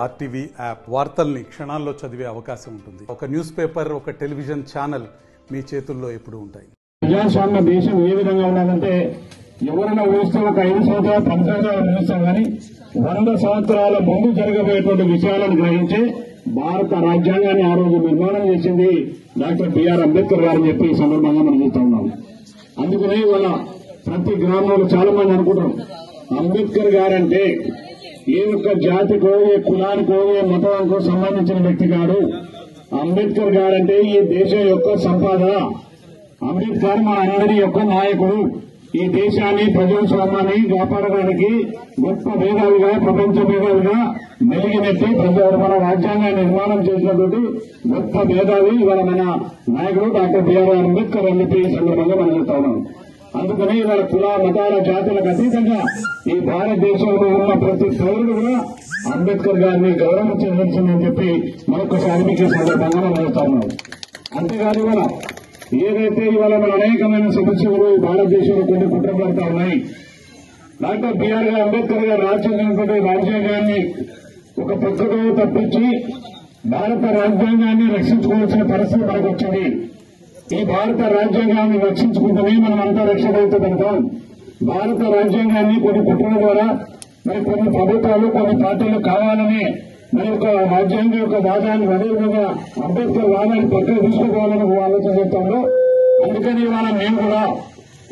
RTV app వార్తల్ని క్షణాల్లో చదివే అవకాశం ఉంటుంది. ఒక న్యూస్ పేపర్, ఒక టెలివిజన్ ఛానల్ మీ చేతుల్లో ఎప్పుడూ ఉంటాయి. ప్రజాస్వామ్య దేశం ఏ విధంగా ఉండాలంటే ఎవరైనా ఊహిస్తే ఒక 5 సంవత్సరాలు 10 సంవత్సరాలు ఊహిస్తాం కానీ 100 సంవత్సరాల ముందు జరగబోయేటువంటి విషయాలను గ్రహించి భారత రాజ్యాంగాన్ని ఆ రోజు నిర్మాణం చేసింది డాక్టర్ బిఆర్ అంబేద్కర్ గారని చెప్పి ఈ సందర్భంగా మనం చూస్తా ఉన్నాం. అందుకనే ఇవాళ ప్రతి గ్రామంలో చాలా మంది అనుకుంటాం అంబేద్కర్ గారంటే ఏ ఒక్క జాతికో, ఏ కులానికో, ఏ మతానికో సంబంధించిన వ్యక్తి కాదు. అంబేద్కర్ గారంటే ఈ దేశం యొక్క సంపద. అంబేద్కర్ మన అందరి యొక్క నాయకుడు. ఈ దేశాన్ని, ప్రజాస్వామ్యాన్ని కాపాడడానికి గొప్ప మేధావిగా, ప్రపంచ మేధావిగా మెలిగినెట్టి మన రాజ్యాంగాన్ని నిర్మాణం చేసినటువంటి గొప్ప మేధావి ఇవాళ మన నాయకుడు డాక్టర్ బిఆర్ అంబేద్కర్ అని చెప్పి ఈ సందర్భంగా మనం చెప్తా ఉన్నాం. అందుకని ఇవాళ కుల, మతాల, జాతులకు అతీతంగా ఈ భారతదేశంలో ఉన్న ప్రతి పౌరుడు కూడా అంబేద్కర్ గారిని గౌరవించవలసిందని చెప్పి మరొకసారి మీకు సందర్భంగా మనం చెప్తా ఉన్నాం. అంతేకాదు ఇవాళ ఏదైతే ఇవాళ మన అనేకమైన సమస్యలు భారతదేశంలో కొన్ని కుట్రపడతా ఉన్నాయి. డాక్టర్ బిఆర్ అంబేద్కర్ గారు రాజ్యాంగం రాజ్యాంగాన్ని ఒక పక్కతో తప్పించి భారత రాజ్యాంగాన్ని రక్షించుకోవాల్సిన పరిస్థితి మనకు వచ్చింది. ఈ భారత రాజ్యాంగాన్ని రక్షించుకుంటూనే మనం అంతా రక్షించగలుగుతాం. భారత రాజ్యాంగాన్ని కొన్ని కుట్రల ద్వారా మరి కొన్ని ప్రభుత్వాలు, కొన్ని పార్టీలు కావాలని మరి ఒక రాజ్యాంగం యొక్క వాదాన్ని అదేవిధంగా అంబేద్కర్ వాదాన్ని పక్కన తీసుకోవాలని ఆలోచన చేస్తాము. అందుకని ఇవాళ మేము కూడా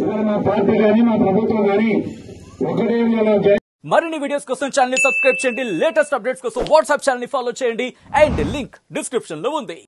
ఇవాళ మా పార్టీ కానీ మా ప్రభుత్వం కానీ ఒకటే మరిన్ని వీడియోస్ కోసం ఛానల్ ని సబ్స్క్రైబ్ చేయండి. లేటెస్ట్ అప్డేట్స్ కోసం వాట్సాప్ ఛానల్ ని ఫాలో చేయండి. అండ్ లింక్ డిస్క్రిప్షన్ లో ఉంది.